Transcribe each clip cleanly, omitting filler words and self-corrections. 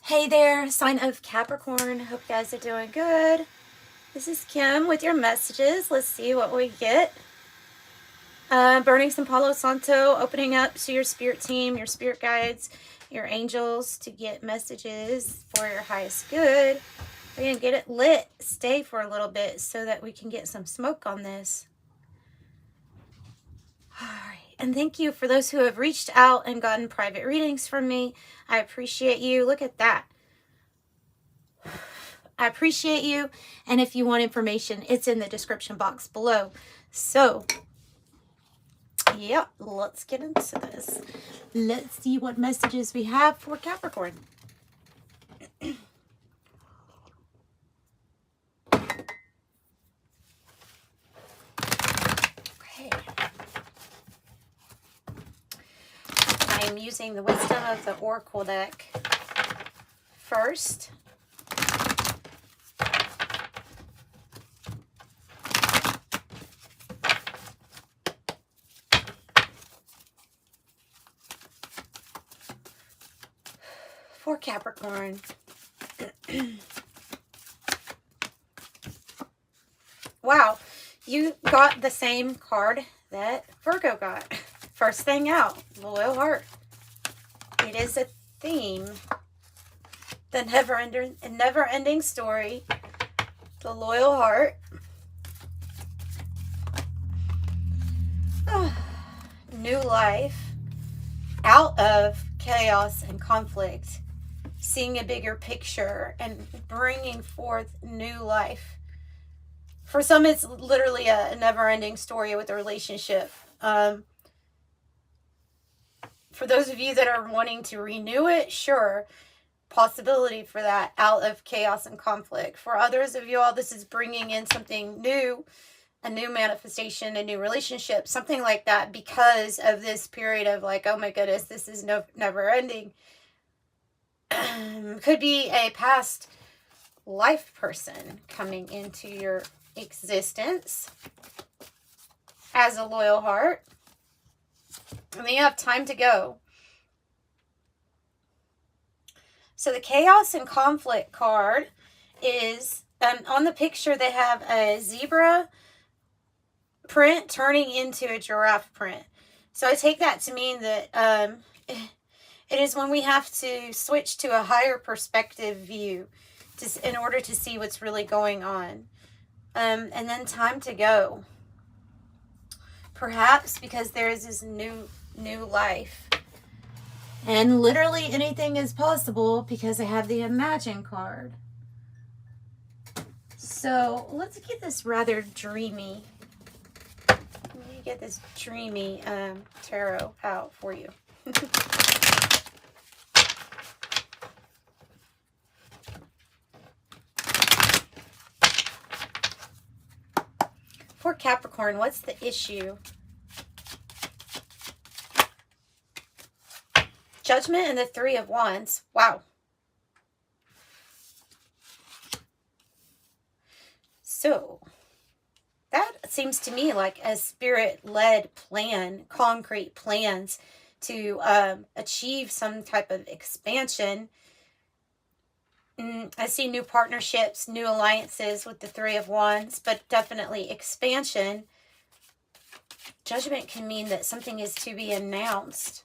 Hey there, sign of Capricorn. Hope you guys are doing good. This is Kim with your messages. Let's see what we get. Burning some Palo Santo, opening up to your spirit team, your spirit guides, your angels to get messages for your highest good. We're going to get it lit. Stay for a little bit so that we can get some smoke on this. All right. And thank you for those who have reached out and gotten private readings from me. I appreciate you. Look at that. I appreciate you. And if you want information, it's in the description box below. So, yeah, let's get into this. Let's see what messages we have for Capricorn. Okay. I am using the wisdom of the Oracle deck first. For Capricorn. Wow, you got the same card that Virgo got. First thing out, loyal heart. It is a theme. The never-ending story. The loyal heart. New life. Out of chaos and conflict. Seeing a bigger picture and bringing forth new life. For some, it's literally a never-ending story with a relationship. For those of you that are wanting to renew it, sure, possibility for that, out of chaos and conflict. For others of you all, this is bringing in something new, a new manifestation, a new relationship, something like that, because of this period of like, oh my goodness, this is never-ending. Could be a past life person coming into your existence as a loyal heart. And then you have time to go. So the chaos and conflict card is, on the picture they have a zebra print turning into a giraffe print. So I take that to mean that it is when we have to switch to a higher perspective view in order to see what's really going on. And then time to go. Perhaps because there is this new life. And literally anything is possible because I have the Imagine card. So let's get this rather dreamy. Let me get this dreamy tarot out for you. For Capricorn, what's the issue? Judgment and the Three of Wands. Wow. So, that seems to me like a spirit-led plan, concrete plans to achieve some type of expansion. I see new partnerships, new alliances with the Three of Wands, but definitely expansion. Judgment can mean that something is to be announced.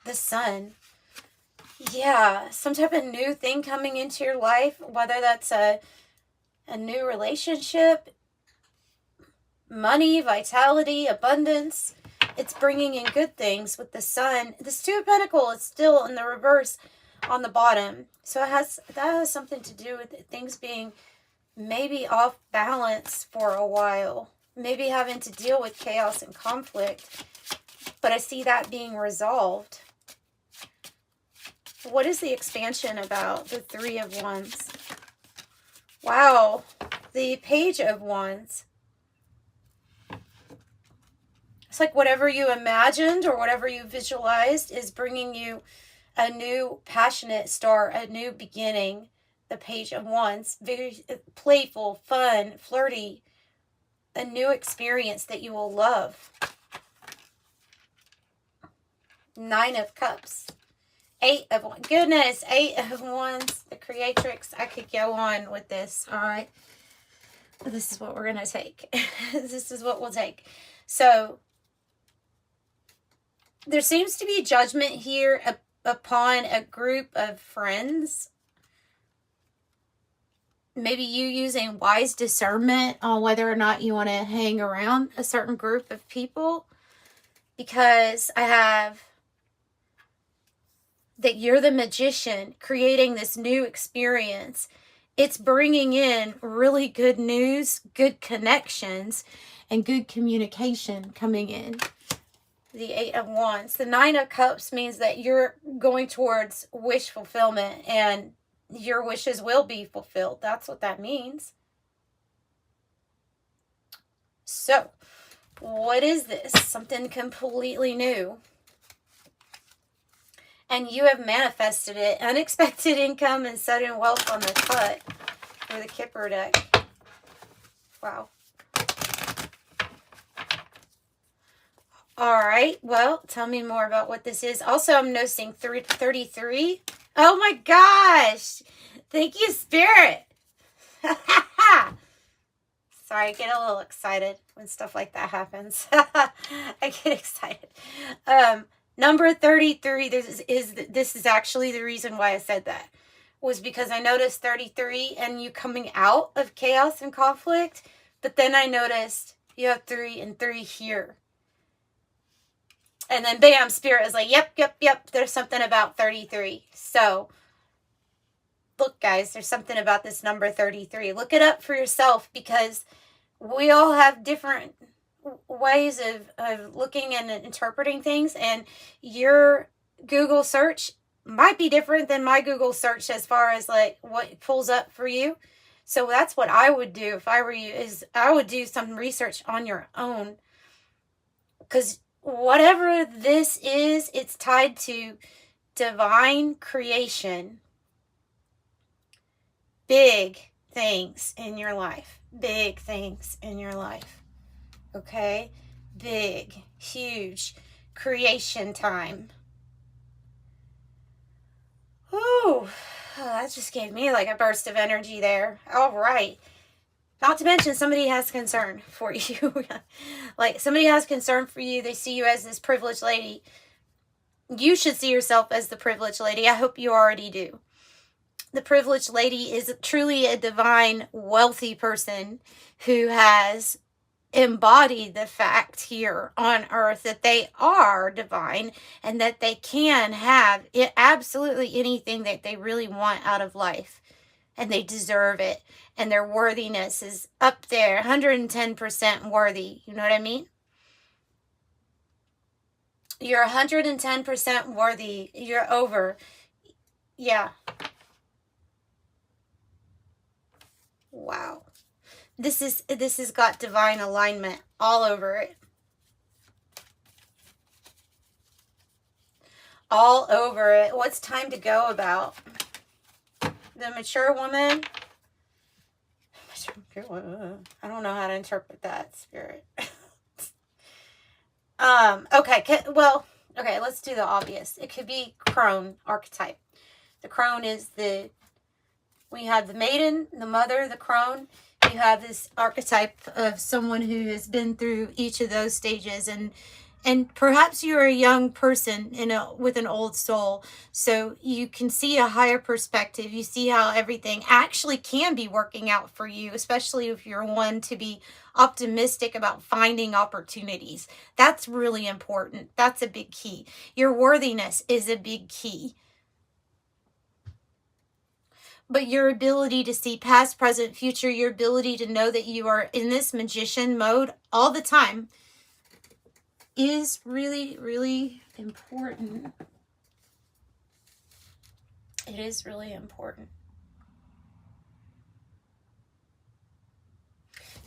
The Sun. Yeah, some type of new thing coming into your life, whether that's a new relationship, money, vitality, abundance. It's bringing in good things with the Sun. This Two of Pentacles is still in the reverse on the bottom. So that has something to do with things being maybe off balance for a while. Maybe having to deal with chaos and conflict. But I see that being resolved. What is the expansion about? The Three of Wands. Wow. The Page of Wands. It's like whatever you imagined or whatever you visualized is bringing you a new passionate start, a new beginning. The Page of Wands. Very playful, fun, flirty. A new experience that you will love. Nine of Cups. Eight of Wands. Goodness, Eight of Wands. The Creatrix. I could go on with this. All right. This is what we're going to take. This is what we'll take. So, there seems to be judgment here upon a group of friends. Maybe you using wise discernment on whether or not you want to hang around a certain group of people. Because I have that you're the magician creating this new experience. It's bringing in really good news, good connections, and good communication coming in. The Eight of Wands. The Nine of Cups means that you're going towards wish fulfillment and your wishes will be fulfilled. That's what that means. So, what is this? Something completely new. And you have manifested it. Unexpected income and sudden wealth on the cut for the Kipper deck. Wow. All right. Well, tell me more about what this is. Also, I'm noticing 33. Oh my gosh. Thank you, Spirit. Sorry, I get a little excited when stuff like that happens. I get excited. Number 33, this is actually the reason why I said that, was because I noticed 33 and you coming out of chaos and conflict, but then I noticed you have 3 and 3 here. And then bam, Spirit is like, yep, there's something about 33. So, look guys, there's something about this number 33. Look it up for yourself because we all have different ways of looking and interpreting things, and your Google search might be different than my Google search as far as like what pulls up for you. So that's what I would do if I were you, is I would do some research on your own, because whatever this is, it's tied to divine creation. Big things in your life. Big things in your life. Okay? Big, huge creation time. Ooh, that just gave me like a burst of energy there. All right. Not to mention somebody has concern for you. Like somebody has concern for you. They see you as this privileged lady. You should see yourself as the privileged lady. I hope you already do. The privileged lady is truly a divine, wealthy person who has embodied the fact here on earth that they are divine and that they can have absolutely anything that they really want out of life. And they deserve it. And their worthiness is up there, 110% worthy. You know what I mean? You're 110% worthy. You're over. Yeah. Wow. This has got divine alignment all over it. All over it. What's time to go about? The mature woman. I don't know how to interpret that, Spirit. Okay. Well, okay, let's do the obvious. It could be crone archetype. The crone is we have the maiden, the mother, the crone. You have this archetype of someone who has been through each of those stages, and perhaps you're a young person with an old soul, so you can see a higher perspective. You see how everything actually can be working out for you, especially if you're one to be optimistic about finding opportunities. That's really important. That's a big key. Your worthiness is a big key. But your ability to see past, present, future, your ability to know that you are in this magician mode all the time is really, really important. It is really important.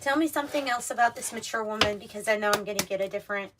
Tell me something else about this mature woman, because I know I'm going to get a different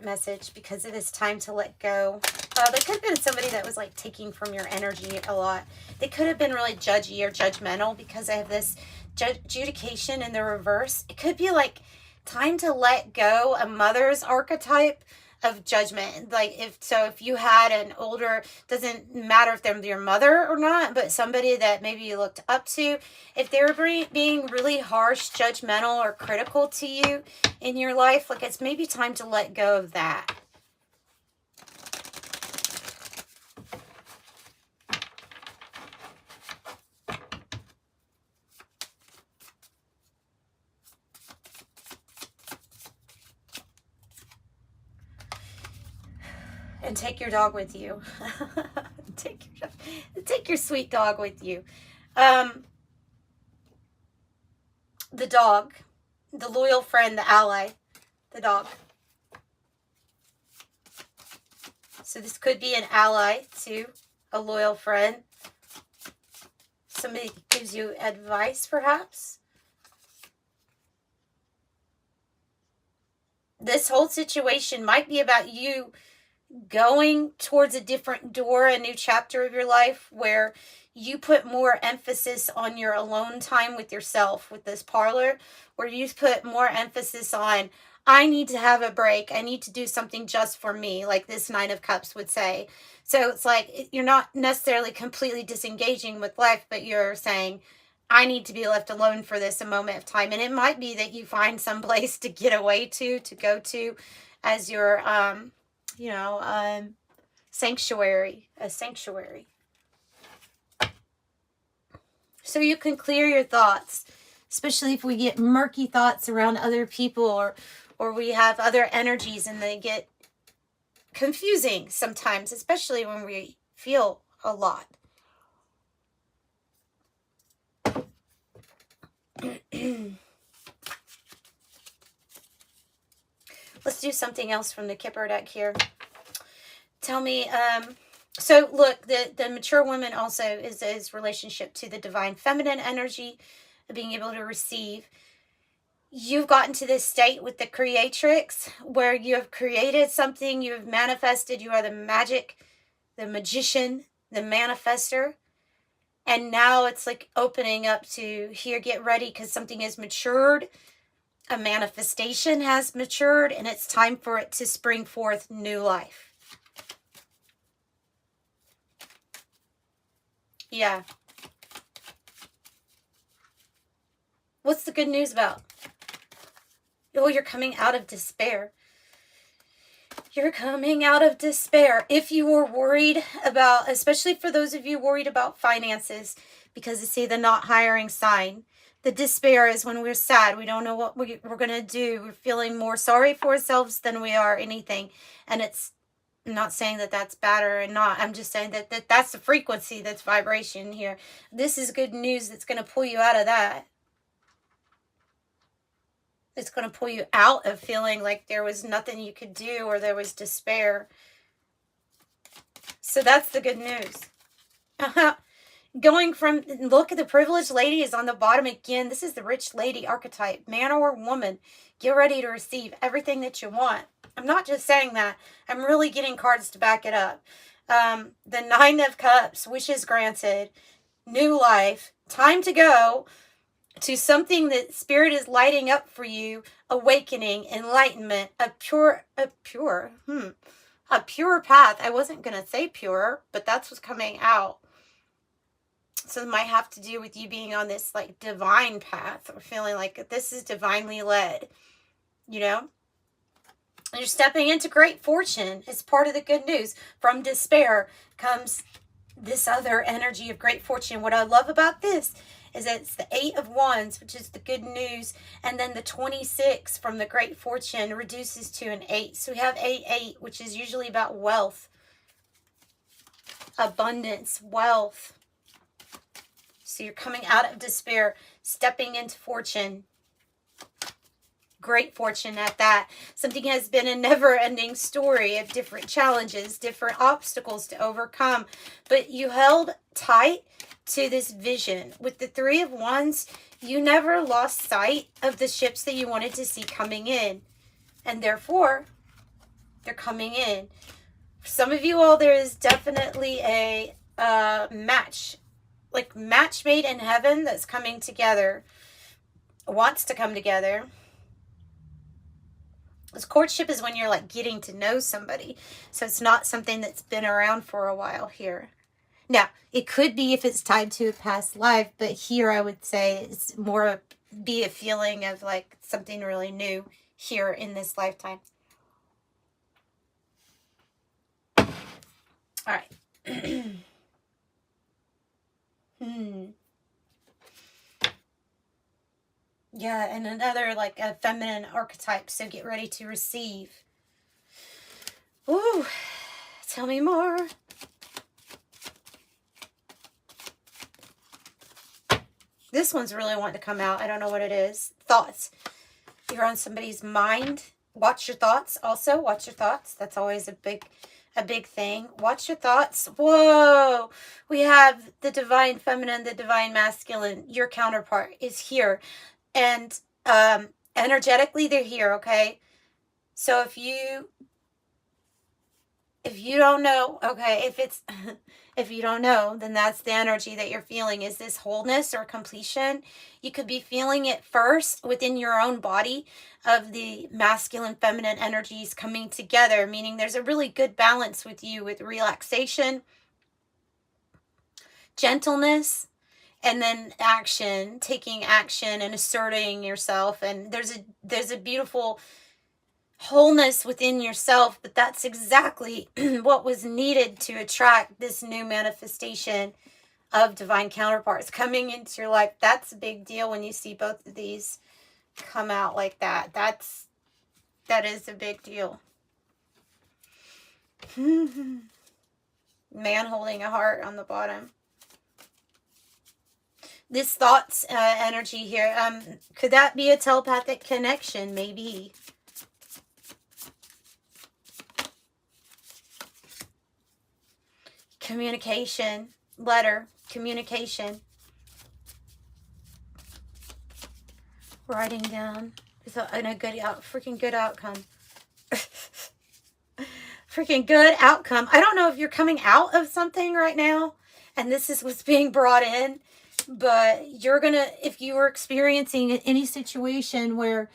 message because it is time to let go. There could have been somebody that was like taking from your energy a lot. They could have been really judgy or judgmental because I have this adjudication in the reverse. It could be like time to let go, a mother's archetype, of judgment. Like if you had an older, doesn't matter if they're your mother or not, but somebody that maybe you looked up to, if they were being really harsh, judgmental, or critical to you in your life, like it's maybe time to let go of that. And take your dog with you. take your sweet dog with you. The dog, the loyal friend, the ally, the dog. So this could be an ally to a loyal friend. Somebody gives you advice, perhaps. This whole situation might be about you going towards a different door, a new chapter of your life where you put more emphasis on your alone time with yourself with this parlor, where you put more emphasis on, I need to have a break. I need to do something just for me, like this Nine of Cups would say. So it's like you're not necessarily completely disengaging with life, but you're saying, I need to be left alone for this a moment of time. And it might be that you find some place to get away to go to as your sanctuary, a sanctuary. So you can clear your thoughts, especially if we get murky thoughts around other people, or we have other energies and they get confusing sometimes, especially when we feel a lot. Let's do something else from the Kipper deck here. Tell me, so look, the mature woman also is relationship to the divine feminine energy of being able to receive. You've gotten to this state with the creatrix where you have created something, you have manifested, you are the magic, the magician, the manifester. And now it's like opening up to here, get ready, because something has matured. A manifestation has matured, and it's time for it to spring forth new life. Yeah. What's the good news about? Oh, you're coming out of despair. You're coming out of despair. If you were worried about, especially for those of you worried about finances, because you see the not hiring sign, the despair is when we're sad. We don't know what we're going to do. We're feeling more sorry for ourselves than we are anything. And I'm not saying that that's bad or not. I'm just saying that that's the frequency, that's vibration here. This is good news that's going to pull you out of that. It's going to pull you out of feeling like there was nothing you could do or there was despair. So that's the good news. Going from, look at the privileged lady is on the bottom again. This is the rich lady archetype, man or woman. Get ready to receive everything that you want. I'm not just saying that. I'm really getting cards to back it up. The Nine of Cups, wishes granted, new life, time to go to something that Spirit is lighting up for you, awakening, enlightenment, a pure path. I wasn't going to say pure, but that's what's coming out. So it might have to do with you being on this like divine path or feeling like this is divinely led, you know? And you're stepping into great fortune. It's part of the good news. From despair comes this other energy of great fortune. What I love about this is that it's the 8 of Wands, which is the good news. And then the 26 from the great fortune reduces to an 8. So we have 8, which is usually about wealth, abundance, wealth. So you're coming out of despair, stepping into fortune. Great fortune at that. Something has been a never-ending story of different challenges, different obstacles to overcome. But you held tight to this vision. With the 3 of Wands, you never lost sight of the ships that you wanted to see coming in. And therefore, they're coming in. For some of you all, there is definitely a match. Like match made in heaven that's coming together. Wants to come together. Because courtship is when you're like getting to know somebody. So it's not something that's been around for a while here. Now, it could be if it's tied to a past life, but here I would say it's more be a feeling of like something really new here in this lifetime. All right. Yeah, and another like a feminine archetype, so get ready to receive. Ooh, tell me more. This one's really wanting to come out. I don't know what it is. Thoughts. You're on somebody's mind. Watch your thoughts. Also, watch your thoughts. That's always a big thing. Watch your thoughts. Whoa. We have the divine feminine, the divine masculine. Your counterpart is here. And energetically, they're here, okay? So if you don't know, okay, if you don't know, then that's the energy that you're feeling. Is this wholeness or completion? You could be feeling it first within your own body of the masculine, feminine energies coming together, meaning there's a really good balance with you with relaxation, gentleness, and then action, taking action and asserting yourself. And there's a beautiful wholeness within yourself, but that's exactly what was needed to attract this new manifestation of divine counterparts coming into your life. That's a big deal when you see both of these come out like that. That is a big deal. Man holding a heart on the bottom. This thoughts energy here, could that be a telepathic connection? Maybe. Communication, letter, communication. Writing down in a good freaking good outcome. Freaking good outcome. I don't know if you're coming out of something right now and this is what's being brought in, but you're gonna, if you were experiencing any situation where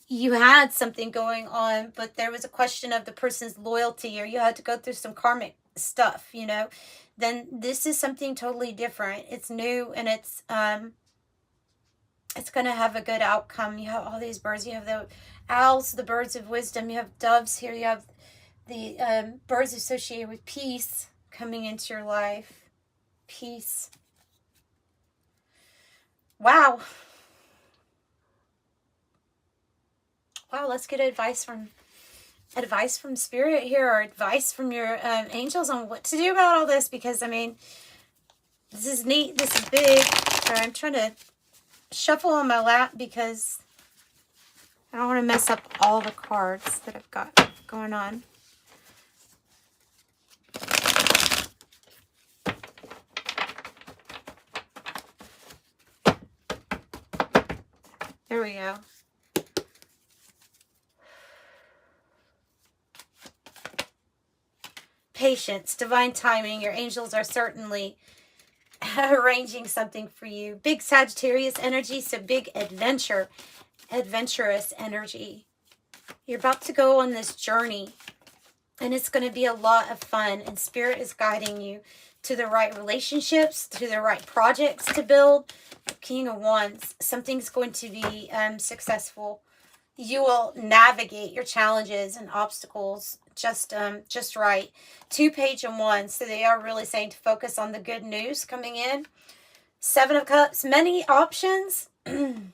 you had something going on, but there was a question of the person's loyalty, or you had to go through some karmic stuff, you know, then this is something totally different. It's new, and it's going to have a good outcome. You have all these birds. You have the owls, the birds of wisdom. You have doves here. You have the birds associated with peace coming into your life. Peace. Wow. Wow, let's get advice from spirit here, or advice from your angels on what to do about all this, because I mean, this is neat, this is big. Sorry, I'm trying to shuffle on my lap because I don't want to mess up all the cards that I've got going on. There we go. Patience, divine timing. Your angels are certainly arranging something for you. Big Sagittarius energy, so big adventurous energy. You're about to go on this journey, and it's going to be a lot of fun, and Spirit is guiding you to the right relationships, to the right projects to build. The King of Wands, something's going to be successful. You will navigate your challenges and obstacles just right. 2 Page of Wands, so they are really saying to focus on the good news coming in. 7 of Cups, many options. Many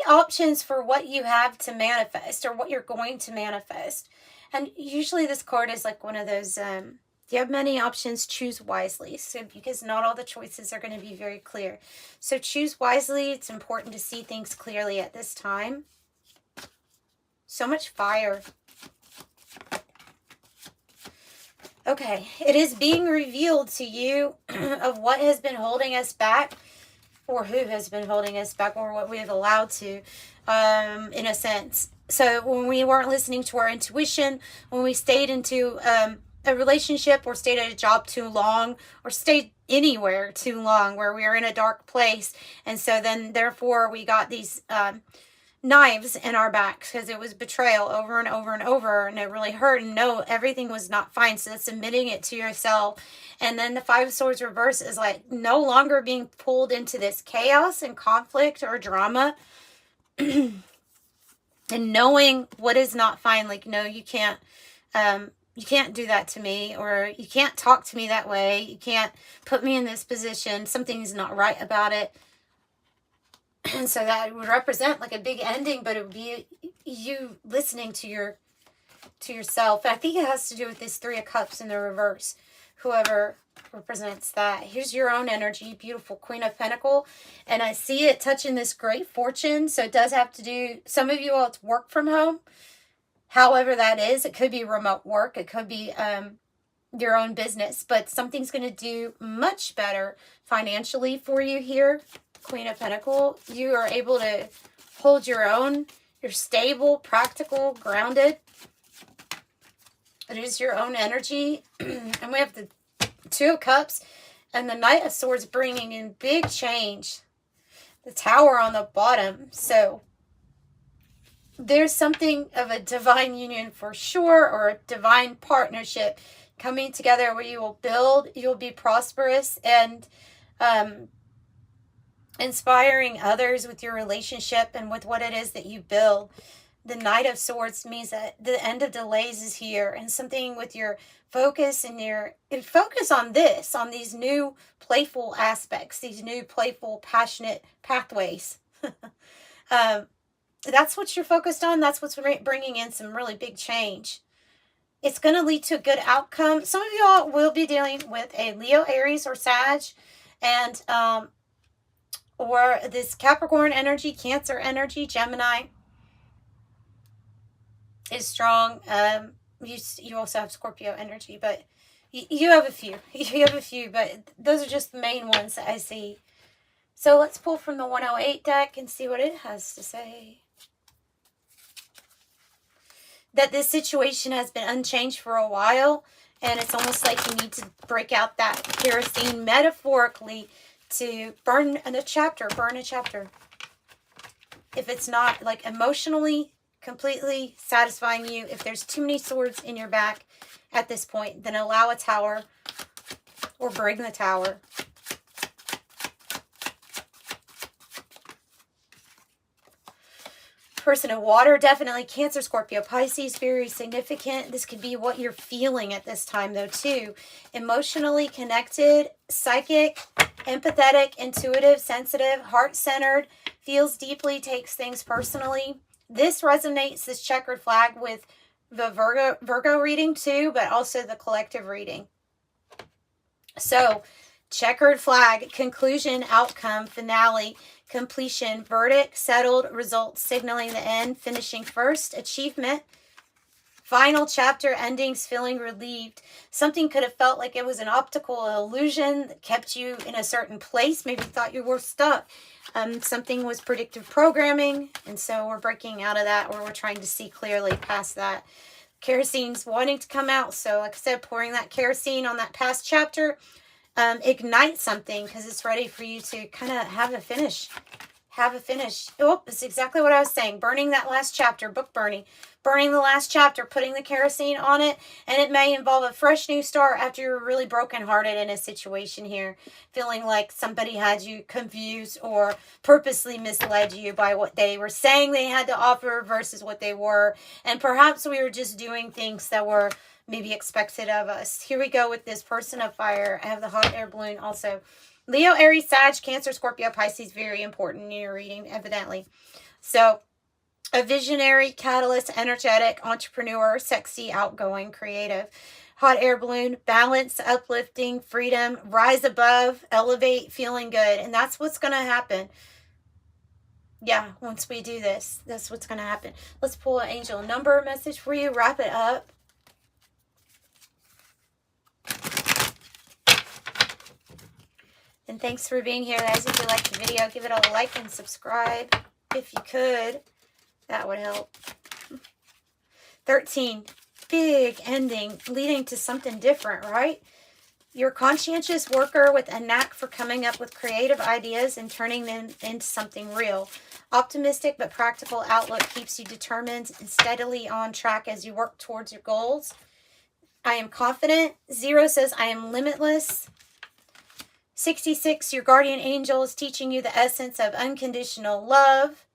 options for what you have to manifest, or what you're going to manifest. And usually this card is like one of those, you have many options, choose wisely. So because not all the choices are going to be very clear. So choose wisely. It's important to see things clearly at this time. So much fire. Okay, it is being revealed to you of what has been holding us back, or who has been holding us back, or what we have allowed to, in a sense. So when we weren't listening to our intuition, when we stayed into a relationship, or stayed at a job too long, or stayed anywhere too long where we were in a dark place, and so then therefore we got these knives in our backs because it was betrayal over and over and over, and it really hurt, and no, everything was not fine. So that's admitting it to yourself. And then the Five of Swords reverse is like no longer being pulled into this chaos and conflict or drama and knowing what is not fine. Like, no, you can't do that to me, or you can't talk to me that way. You can't put me in this position. Something's not right about it. And so that would represent like a big ending, but it would be you listening to yourself. I think it has to do with this Three of Cups in the reverse. Whoever represents that. Here's your own energy, beautiful Queen of Pentacles. And I see it touching this great fortune. So it does have to do, some of you all, it's work from home. However that is, it could be remote work. It could be your own business. But something's going to do much better financially for you here. Queen of Pentacles, you are able to hold your own. You're stable, practical, grounded. It is your own energy. And we have the Two of Cups and the Knight of Swords bringing in big change. The Tower on the bottom. So there's something of a divine union for sure, or a divine partnership coming together where you will build, you'll be prosperous, and inspiring others with your relationship and with what it is that you build. The Knight of Swords means that the end of delays is here, and something with your focus and your focus on this, on these new playful aspects, these new playful, passionate pathways. That's what you're focused on. That's what's bringing in some really big change. It's going to lead to a good outcome. Some of y'all will be dealing with a Leo, Aries, or Sag, and or this Capricorn energy, Cancer energy, Gemini is strong. You also have Scorpio energy, but you have a few. You have a few, but those are just the main ones that I see. So let's pull from the 108 deck and see what it has to say. That this situation has been unchanged for a while, and it's almost like you need to break out that kerosene metaphorically to burn a chapter. If it's not like emotionally completely satisfying you, if there's too many swords in your back at this point, then allow a tower or bring the tower. Person of water, definitely Cancer, Scorpio, Pisces, very significant. This could be what you're feeling at this time though too. Emotionally connected, psychic, empathetic, intuitive, sensitive, heart-centered, feels deeply, takes things personally. This resonates, this checkered flag, with the Virgo reading too, but also the collective reading. So, checkered flag, conclusion, outcome, finale, completion, verdict, settled, results, signaling the end, finishing first, achievement, final chapter, endings, feeling relieved. Something could have felt like it was an optical illusion that kept you in a certain place. Maybe you thought you were stuck. Something was predictive programming, and so we're breaking out of that, or we're trying to see clearly past that. Kerosene's wanting to come out, so like I said, pouring that kerosene on that past chapter, ignite something, because it's ready for you to kind of have a finish. Oh, that's exactly what I was saying. Burning that last chapter, book burning. Burning the last chapter, putting the kerosene on it, and it may involve a fresh new start after you're really brokenhearted in a situation here. Feeling like somebody had you confused or purposely misled you by what they were saying they had to offer versus what they were. And perhaps we were just doing things that were maybe expected of us. Here we go with this person of fire. I have the hot air balloon also. Leo, Aries, Sag, Cancer, Scorpio, Pisces, very important in your reading, evidently. So, a visionary, catalyst, energetic, entrepreneur, sexy, outgoing, creative. Hot air balloon, balance, uplifting, freedom, rise above, elevate, feeling good. And that's what's going to happen. Yeah, once we do this, that's what's going to happen. Let's pull an angel number message for you, wrap it up. And thanks for being here, guys. If you liked the video, give it a like and subscribe if you could. That would help. 13. Big ending leading to something different, right? You're a conscientious worker with a knack for coming up with creative ideas and turning them into something real. Optimistic but practical outlook keeps you determined and steadily on track as you work towards your goals. I am confident. 0 says I am limitless. 66, your guardian angel is teaching you the essence of unconditional love.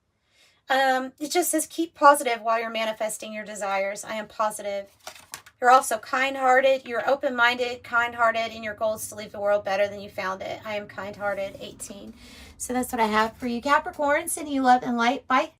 It just says keep positive while you're manifesting your desires. I am positive. You're also kind-hearted. You're open-minded, kind-hearted, and your goal is to leave the world better than you found it. I am kind-hearted. 18. So that's what I have for you, Capricorn. Sending you love and light. Bye.